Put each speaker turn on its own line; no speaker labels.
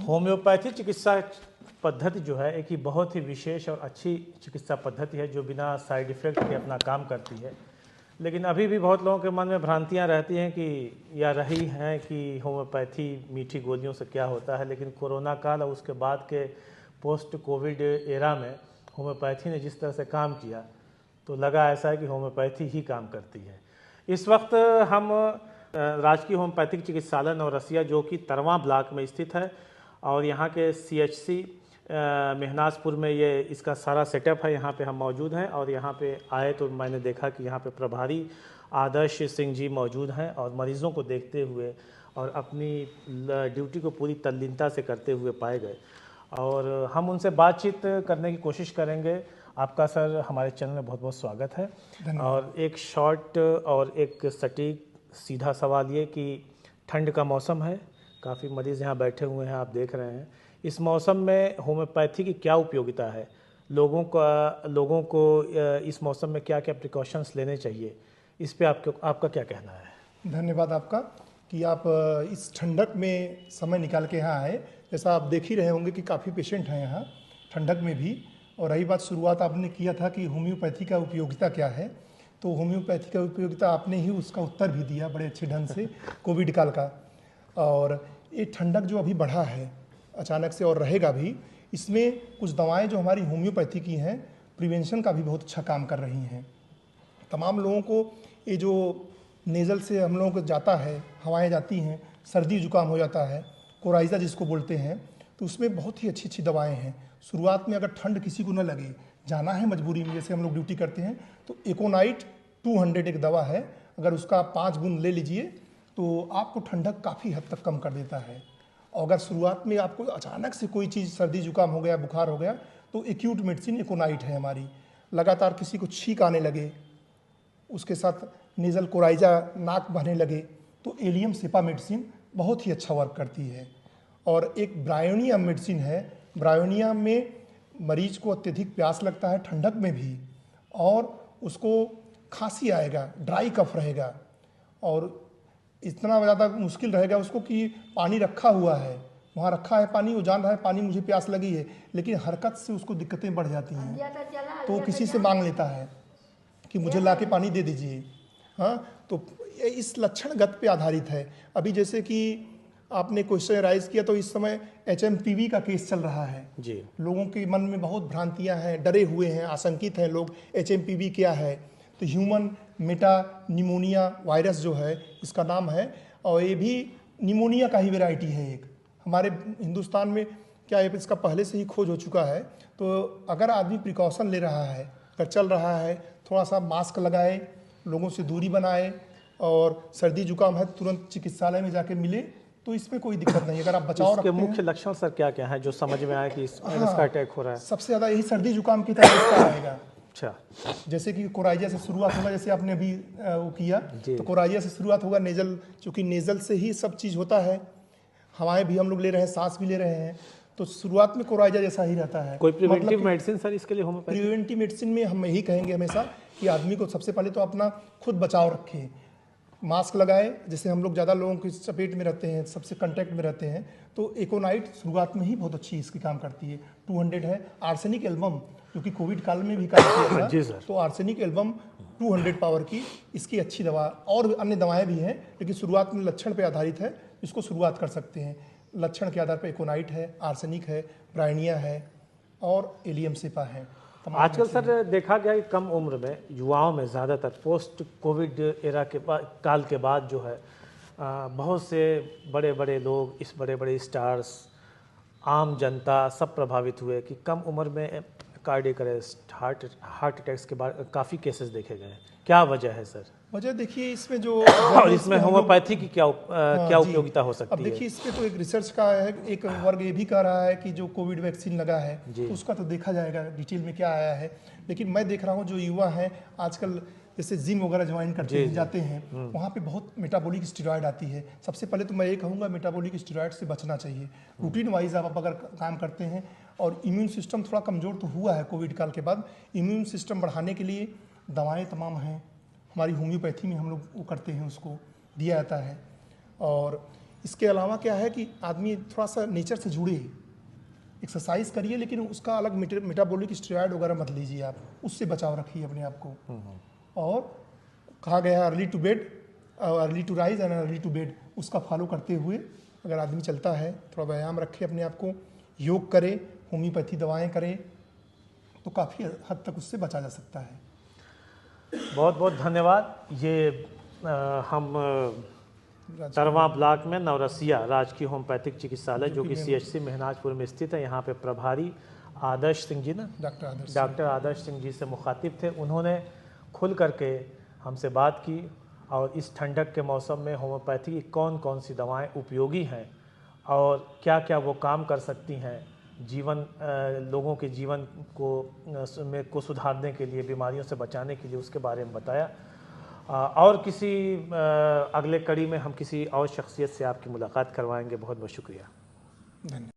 Homeopathy चिकित्सा पद्धति जो है एक ही बहुत ही विशेष और अच्छी चिकित्सा पद्धति है जो बिना साइड इफ़ेक्ट के अपना काम करती है। लेकिन अभी भी बहुत लोगों के मन में भ्रांतियां रहती हैं कि या रही हैं कि होम्योपैथी मीठी गोलियों से क्या होता है। लेकिन कोरोना काल और उसके बाद के पोस्ट कोविड एरा में होम्योपैथी ने जिस तरह से काम किया तो लगा ऐसा है कि होम्योपैथी ही काम करती है। इस वक्त हम राजकीय होम्योपैथिक चिकित्सालय नवरसिया जो कि तरवा ब्लॉक में स्थित है और यहाँ के CHC मेहनाजपुर में ये इसका सारा सेटअप है। यहाँ पे हम मौजूद हैं और यहाँ पे आए तो मैंने देखा कि यहाँ पे प्रभारी आदर्श सिंह जी मौजूद हैं और मरीज़ों को देखते हुए और अपनी ड्यूटी को पूरी तल्लीनता से करते हुए पाए गए और हम उनसे बातचीत करने की कोशिश करेंगे। आपका सर हमारे चैनल में बहुत बहुत स्वागत है। और एक शॉर्ट और एक सटीक सीधा सवाल ये कि ठंड का मौसम है, काफ़ी मरीज़ यहाँ बैठे हुए हैं, आप देख रहे हैं। इस मौसम में होम्योपैथी की क्या उपयोगिता है? लोगों को इस मौसम में क्या क्या प्रिकॉशंस लेने चाहिए, इस पे आपका क्या कहना है?
धन्यवाद आपका कि आप इस ठंडक में समय निकाल के यहाँ आए। जैसा आप देख ही रहे होंगे कि काफ़ी पेशेंट हैं यहाँ ठंडक में भी। और रही बात, शुरुआत आपने किया था कि होम्योपैथी का उपयोगिता क्या है, तो होम्योपैथी का उपयोगिता आपने ही उसका उत्तर भी दिया बड़े अच्छे ढंग से कोविड काल का। और ये ठंडक जो अभी बढ़ा है अचानक से और रहेगा भी, इसमें कुछ दवाएं जो हमारी होम्योपैथी की हैं प्रिवेंशन का भी बहुत अच्छा काम कर रही हैं। तमाम लोगों को ये जो नेज़ल से हम लोगों को जाता है, हवाएं जाती हैं, सर्दी जुकाम हो जाता है, कोराइज़ा जिसको बोलते हैं, तो उसमें बहुत ही अच्छी अच्छी दवाएं हैं। शुरुआत में अगर ठंड किसी को न लगे, जाना है मजबूरी में, जैसे हम लोग ड्यूटी करते हैं, तो एकोनाइट 200 एक दवा है, अगर उसका 5 बूंद ले लीजिए तो आपको ठंडक काफ़ी हद तक कम कर देता है। और अगर शुरुआत में आपको अचानक से कोई चीज़ सर्दी जुकाम हो गया, बुखार हो गया, तो एक्यूट मेडिसिन एकोनाइट है हमारी। लगातार किसी को छींक आने लगे, उसके साथ नेज़ल कोराइजा नाक बहने लगे, तो एलियम सेपा मेडिसिन बहुत ही अच्छा वर्क करती है। और एक ब्रायोनिया मेडिसिन है, ब्रायोनिया में मरीज को अत्यधिक प्यास लगता है ठंडक में भी, और उसको खांसी आएगा, ड्राई कफ रहेगा, और इतना ज़्यादा मुश्किल रहेगा उसको कि पानी रखा हुआ है, वहाँ रखा है पानी, वो जान रहा है पानी मुझे प्यास लगी है, लेकिन हरकत से उसको दिक्कतें बढ़ जाती हैं, तो किसी से मांग लेता है कि मुझे लाके पानी दे दीजिए। हाँ, तो इस लक्षणगत पे आधारित है। अभी जैसे कि आपने क्वेश्चन राइज किया, तो इस समय HMPV का केस चल रहा है जी। लोगों के मन में बहुत भ्रांतियां हैं, डरे हुए हैं, आशंकित हैं लोग। HMPV क्या है? तो ह्यूमन मेटा निमोनिया वायरस जो है इसका नाम है, और ये भी निमोनिया का ही वेराइटी है एक। हमारे हिंदुस्तान में क्या है, इसका पहले से ही खोज हो चुका है। तो अगर आदमी प्रिकॉशन ले रहा है, अगर चल रहा है, थोड़ा सा मास्क लगाए, लोगों से दूरी बनाए, और सर्दी जुकाम है तुरंत चिकित्सालय में जाके मिले, तो इसमें कोई दिक्कत नहीं। अगर आप बचाव रखते हैं।
मुख्य लक्षण सर क्या क्या है जो समझ में आया कि इसका अटैक हो रहा है?
सबसे ज़्यादा यही सर्दी जुकाम की तरह इसका आएगा।
अच्छा,
जैसे कि कोराइजा से शुरुआत होगा, जैसे आपने अभी वो किया, तो कोराइजा से शुरुआत होगा। नेजल, चूँकि नेजल से ही सब चीज़ होता है, हवाएं भी हम लोग ले रहे हैं, सांस भी ले रहे हैं, तो शुरुआत में कोराइजा जैसा ही रहता है।
कोई प्रिवेंटिव मेडिसिन सर इसके लिए होम्योपैथी?
प्रिवेंटिव मेडिसिन में हम यही कहेंगे हमेशा कि आदमी को सबसे पहले तो अपना खुद बचाव रखे, मास्क लगाए। जैसे हम लोग ज़्यादा लोगों की चपेट में रहते हैं, सबसे कांटेक्ट में रहते हैं, तो एकोनाइट शुरुआत में ही बहुत अच्छी इसकी काम करती है। 200 है। आर्सेनिक एल्बम, क्योंकि कोविड काल में भी काम किया था, तो आर्सेनिक एल्बम 200 पावर की इसकी अच्छी दवा। और अन्य दवाएं भी हैं, लेकिन शुरुआत में लक्षण पर आधारित है, इसको शुरुआत कर सकते हैं। लक्षण के आधार पर एकोनाइट है, आर्सेनिक है, ब्रायनिया है, और एलियम सेपा है।
आजकल सर देखा गया कि कम उम्र में युवाओं में ज़्यादातर पोस्ट कोविड एरा के काल के बाद जो है बहुत से बड़े बड़े लोग, इस बड़े बड़े स्टार्स, आम जनता सब प्रभावित हुए कि कम उम्र में कार्डियक अरेस्ट, हार्ट अटैक्स के बाद काफ़ी केसेस देखे गए। क्या वजह है सर?
वजह देखिए इसमें जो
और इसमें होम्योपैथी की क्या उपयोगिता हो सकती है?
अब देखिए इसमें तो एक रिसर्च का है, एक वर्ग ये भी कह रहा है कि जो कोविड वैक्सीन लगा है तो उसका तो देखा जाएगा डिटेल में क्या आया है। लेकिन मैं देख रहा हूँ जो युवा हैं आजकल, जैसे जिम वगैरह ज्वाइन करते हैं, जाते हैं, वहाँ पे बहुत मेटाबॉलिक स्टेरॉयड आती है। सबसे पहले तो मैं ये कहूँगा मेटाबॉलिक स्टेरॉयड से बचना चाहिए। रूटीन वाइज आप अगर काम करते हैं, और इम्यून सिस्टम थोड़ा कमज़ोर तो हुआ है कोविड काल के बाद, इम्यून सिस्टम बढ़ाने के लिए दवाएँ तमाम हैं, हमारी होम्योपैथी में हम लोग वो करते हैं, उसको दिया जाता है। और इसके अलावा क्या है कि आदमी थोड़ा सा नेचर से जुड़े, एक्सरसाइज करिए, लेकिन उसका अलग मेटाबॉलिक स्टेरॉइड वगैरह मत लीजिए, आप उससे बचाव रखिए अपने आप को। और कहा गया early to bed, early to rise and early to bed, उसका फॉलो करते हुए अगर आदमी चलता है, थोड़ा व्यायाम रखे अपने आप को, योग करे, होम्योपैथी दवाएं करे, तो काफ़ी हद तक उससे बचा जा सकता है।
बहुत बहुत धन्यवाद। ये हम तरवा ब्लॉक में नवरसिया राजकीय होम्योपैथिक चिकित्सालय जो कि CHC महनाजपुर में स्थित है, यहाँ पे प्रभारी आदर्श सिंह जी ना, डॉक्टर आदर्श सिंह जी से मुखातिब थे। उन्होंने खुल करके हमसे बात की और इस ठंडक के मौसम में होम्योपैथी की कौन कौन सी दवाएं उपयोगी हैं और क्या क्या वो काम कर सकती हैं लोगों के जीवन को सुधारने के लिए, बीमारियों से बचाने के लिए, उसके बारे में बताया। और किसी अगले कड़ी में हम किसी और शख्सियत से आपकी मुलाकात करवाएंगे। बहुत बहुत शुक्रिया।
धन्यवाद।